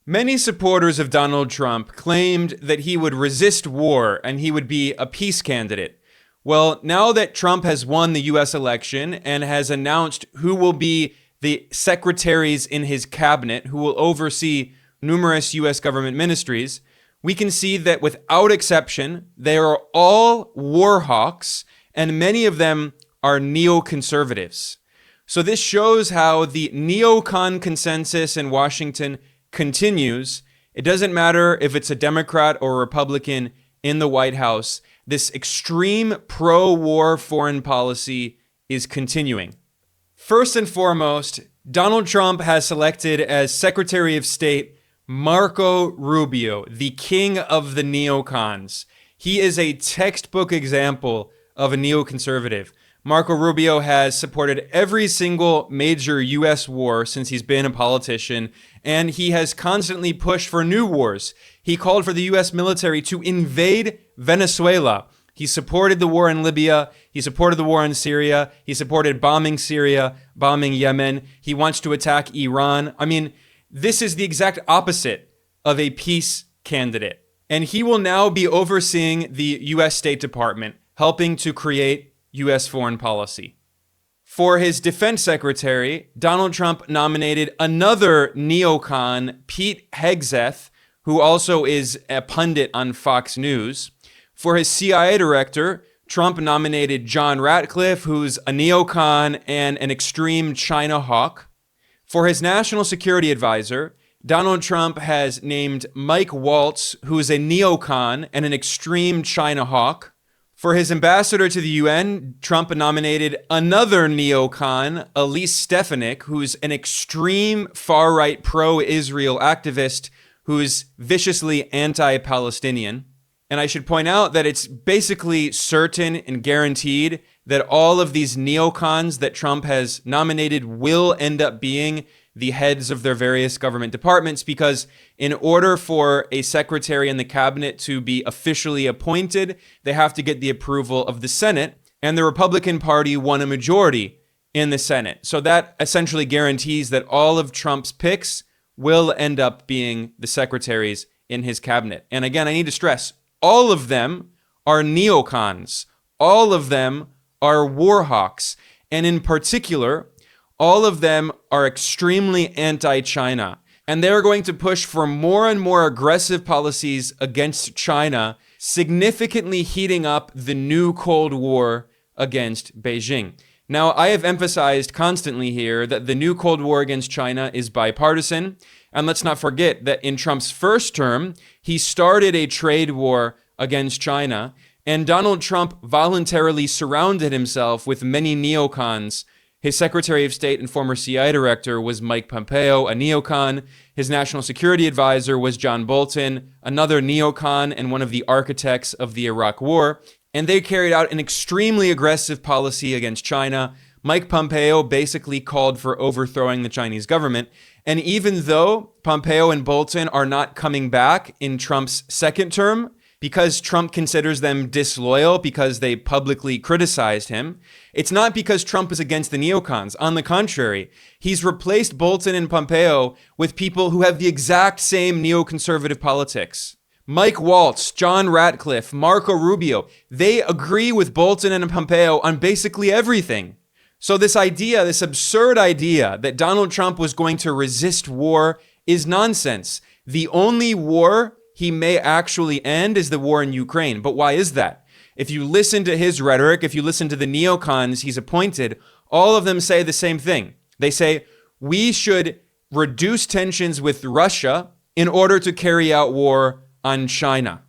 Many supporters of Donald Trump claimed that he would resist war and he would be a peace candidate. Well, now that Trump has won the US election and has announced who will be the secretaries in his cabinet who will oversee numerous US government ministries, we can see that without exception, they are all war hawks, and many of them are neoconservatives. So this shows how the neocon consensus in Washington continues. It doesn't matter if it's a Democrat or a Republican in the White House. This extreme pro-war foreign policy is continuing. First and foremost, Donald Trump has selected as Secretary of State Marco Rubio, the king of the neocons. He is a textbook example of a neoconservative. Marco Rubio has supported every single major U.S. war since he's been a politician, and he has constantly pushed for new wars. He called for the U.S. military to invade Venezuela. He supported the war in Libya. He supported the war in Syria. He supported bombing Syria, bombing Yemen. He wants to attack Iran. I mean, this is the exact opposite of a peace candidate. And he will now be overseeing the U.S. State Department, helping to create U.S. foreign policy. For his defense secretary, Donald Trump nominated another neocon, Pete Hegseth, who also is a pundit on Fox News. For his CIA director, Trump nominated John Ratcliffe, who's a neocon and an extreme China hawk. For his national security advisor, Donald Trump has named Mike Waltz, who is a neocon and an extreme China hawk. For his ambassador to the UN, Trump nominated another neocon, Elise Stefanik, who's an extreme far-right pro-Israel activist who's viciously anti-Palestinian. And I should point out that it's basically certain and guaranteed that all of these neocons that Trump has nominated will end up being the heads of their various government departments, because in order for a secretary in the cabinet to be officially appointed, they have to get the approval of the Senate, and the Republican Party won a majority in the Senate. So that essentially guarantees that all of Trump's picks will end up being the secretaries in his cabinet. And again, I need to stress, all of them are neocons. All of them are war hawks. And in particular, all of them are extremely anti-China. And they're going to push for more and more aggressive policies against China, significantly heating up the new Cold War against Beijing. Now, I have emphasized constantly here that the new Cold War against China is bipartisan. And let's not forget that in Trump's first term, he started a trade war against China. And Donald Trump voluntarily surrounded himself with many neocons. His Secretary of State and former CIA director was Mike Pompeo, a neocon. His national security advisor was John Bolton, another neocon and one of the architects of the Iraq War. And they carried out an extremely aggressive policy against China. Mike Pompeo basically called for overthrowing the Chinese government. And even though Pompeo and Bolton are not coming back in Trump's second term, because Trump considers them disloyal because they publicly criticized him, it's not because Trump is against the neocons. On the contrary, he's replaced Bolton and Pompeo with people who have the exact same neoconservative politics. Mike Waltz, John Ratcliffe, Marco Rubio, they agree with Bolton and Pompeo on basically everything. So this idea, this absurd idea that Donald Trump was going to resist war is nonsense. The only war he may actually end is the war in Ukraine. But why is that? If you listen to his rhetoric, if you listen to the neocons he's appointed, all of them say the same thing. They say, we should reduce tensions with Russia in order to carry out war on China.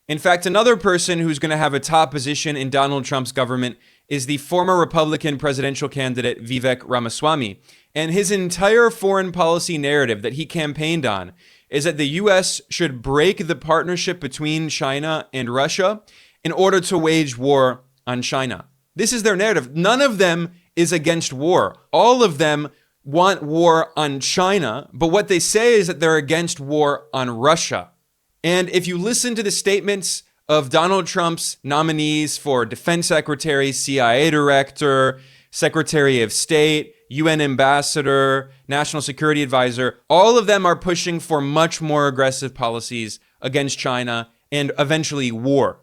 In fact, another person who's going to have a top position in Donald Trump's government is the former Republican presidential candidate Vivek Ramaswamy. And his entire foreign policy narrative that he campaigned on is that the U.S. should break the partnership between China and Russia in order to wage war on China. This is their narrative. None of them is against war. All of them want war on China, but what they say is that they're against war on Russia. And if you listen to the statements of Donald Trump's nominees for defense secretary, CIA director, secretary of state, UN ambassador, national security advisor, all of them are pushing for much more aggressive policies against China and eventually war.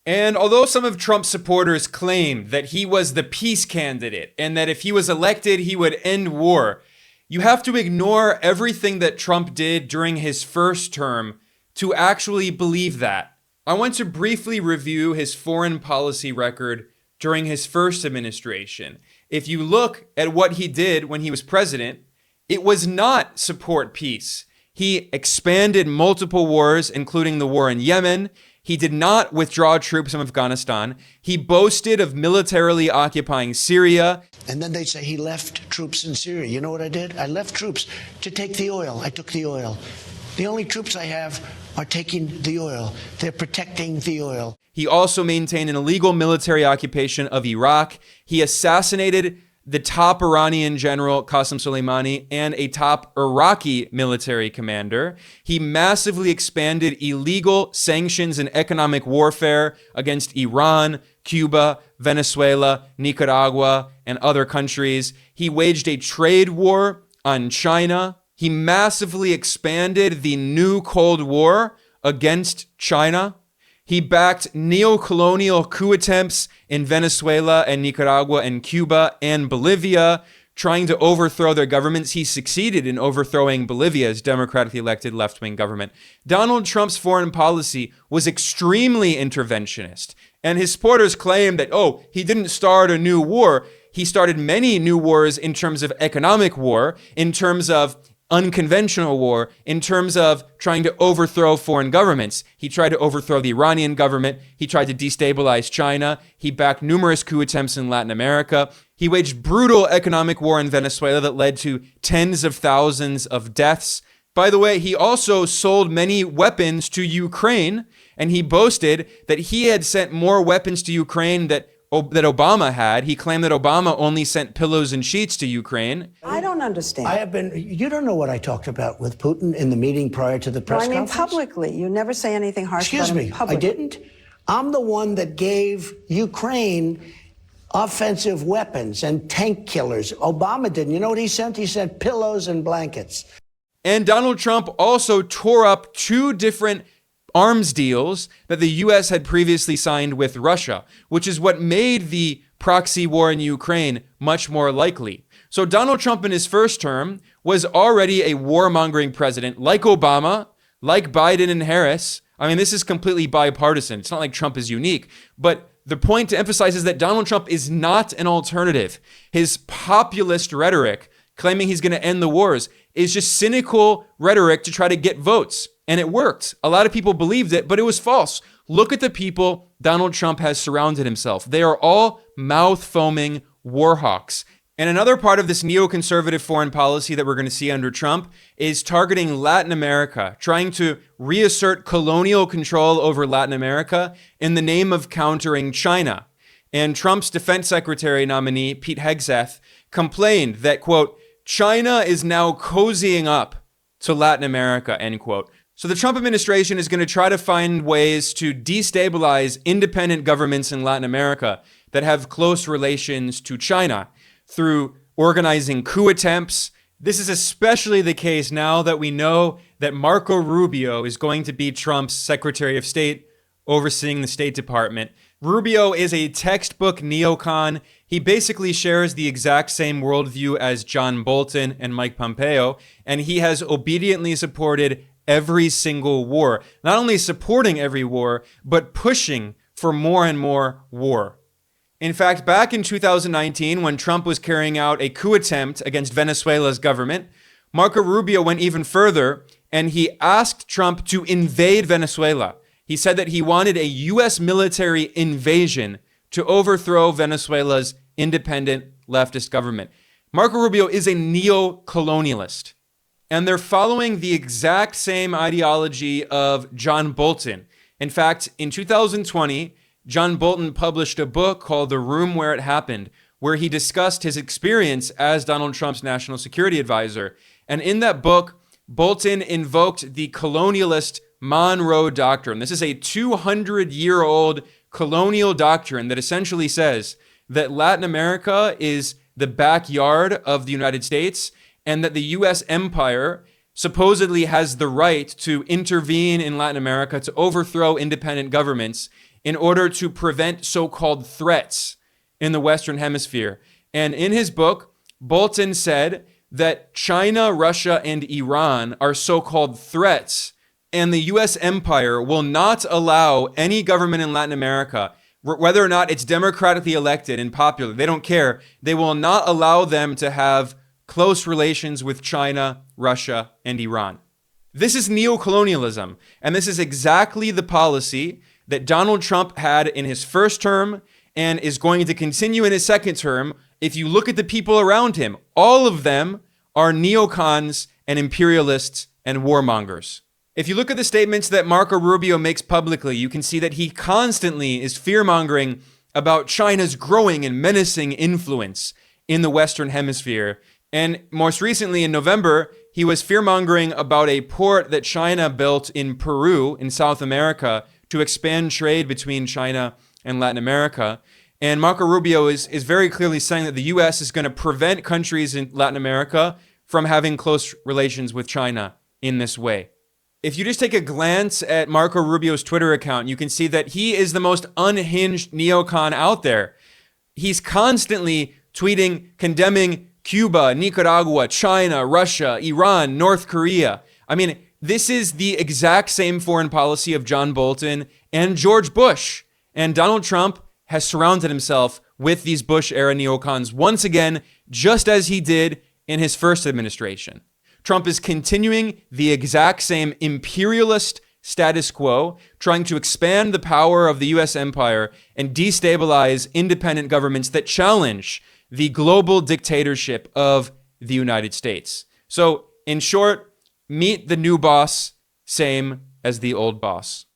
And although some of Trump's supporters claimed that he was the peace candidate and that if he was elected, he would end war, you have to ignore everything that Trump did during his first term to actually believe that. I want to briefly review his foreign policy record during his first administration. If you look at what he did when he was president, it was not support peace. He expanded multiple wars, including the war in Yemen. He did not withdraw troops from Afghanistan. He boasted of militarily occupying Syria. And then they'd say he left troops in Syria. You know what I did? I left troops to take the oil. I took the oil. The only troops I have are taking the oil. They're protecting the oil. He also maintained an illegal military occupation of Iraq. He assassinated the top Iranian general, Qasem Soleimani, and a top Iraqi military commander. He massively expanded illegal sanctions and economic warfare against Iran, Cuba, Venezuela, Nicaragua, and other countries. He waged a trade war on China. He massively expanded the new Cold War against China. He backed neo-colonial coup attempts in Venezuela and Nicaragua and Cuba and Bolivia, trying to overthrow their governments. He succeeded in overthrowing Bolivia's democratically elected left-wing government. Donald Trump's foreign policy was extremely interventionist, and his supporters claim that, he didn't start a new war. He started many new wars in terms of economic war, in terms of unconventional war, in terms of trying to overthrow foreign governments. He tried to overthrow the Iranian government. He tried to destabilize China. He backed numerous coup attempts in Latin America. He waged brutal economic war in Venezuela that led to tens of thousands of deaths. By the way, he also sold many weapons to Ukraine, and he boasted that he had sent more weapons to Ukraine that Obama had. He claimed that Obama only sent pillows and sheets to Ukraine. I don't understand. You don't know what I talked about with Putin in the meeting prior to the press conference? Publicly. You never say anything harsh about him publicly. I didn't. I'm the one that gave Ukraine offensive weapons and tank killers. Obama didn't. You know what he sent? He sent pillows and blankets. And Donald Trump also tore up two different arms deals that the U.S. had previously signed with Russia, which is what made the proxy war in Ukraine much more likely. So Donald Trump in his first term was already a warmongering president, like Obama, like Biden and Harris. I mean, this is completely bipartisan. It's not like Trump is unique. But the point to emphasize is that Donald Trump is not an alternative. His populist rhetoric, claiming he's going to end the wars, is just cynical rhetoric to try to get votes. And it worked. A lot of people believed it, but it was false. Look at the people Donald Trump has surrounded himself. They are all mouth-foaming war hawks. And another part of this neoconservative foreign policy that we're going to see under Trump is targeting Latin America, trying to reassert colonial control over Latin America in the name of countering China. And Trump's defense secretary nominee, Pete Hegseth, complained that, quote, China is now cozying up to Latin America, end quote. So the Trump administration is going to try to find ways to destabilize independent governments in Latin America that have close relations to China through organizing coup attempts. This is especially the case now that we know that Marco Rubio is going to be Trump's Secretary of State overseeing the State Department. Rubio is a textbook neocon. He basically shares the exact same worldview as John Bolton and Mike Pompeo, and he has obediently supported every single war. Not only supporting every war, but pushing for more and more war. In fact, back in 2019, when Trump was carrying out a coup attempt against Venezuela's government, Marco Rubio went even further, and he asked Trump to invade Venezuela. He said that he wanted a U.S. military invasion to overthrow Venezuela's independent leftist government. Marco Rubio is a neo-colonialist, and they're following the exact same ideology of John Bolton. In fact, in 2020, John Bolton published a book called The Room Where It Happened, where he discussed his experience as Donald Trump's national security advisor. And in that book, Bolton invoked the colonialist Monroe Doctrine. This is a 200-year-old colonial doctrine that essentially says that Latin America is the backyard of the United States, and that the US empire supposedly has the right to intervene in Latin America to overthrow independent governments in order to prevent so-called threats in the Western Hemisphere. And in his book, Bolton said that China, Russia, and Iran are so-called threats, and the US empire will not allow any government in Latin America, whether or not it's democratically elected and popular, they don't care, they will not allow them to have close relations with China, Russia, and Iran. This is neocolonialism, and this is exactly the policy that Donald Trump had in his first term and is going to continue in his second term. If you look at the people around him, all of them are neocons and imperialists and warmongers. If you look at the statements that Marco Rubio makes publicly, you can see that he constantly is fear-mongering about China's growing and menacing influence in the Western Hemisphere. And most recently in November, he was fear-mongering about a port that China built in Peru in South America to expand trade between China and Latin America. And Marco Rubio is very clearly saying that the US is going to prevent countries in Latin America from having close relations with China in this way. If you just take a glance at Marco Rubio's Twitter account, you can see that he is the most unhinged neocon out there. He's constantly tweeting, condemning Cuba, Nicaragua, China, Russia, Iran, North Korea. I mean, this is the exact same foreign policy of John Bolton and George Bush. And Donald Trump has surrounded himself with these Bush-era neocons once again, just as he did in his first administration. Trump is continuing the exact same imperialist status quo, trying to expand the power of the US empire and destabilize independent governments that challenge the global dictatorship of the United States. So, in short, meet the new boss, same as the old boss.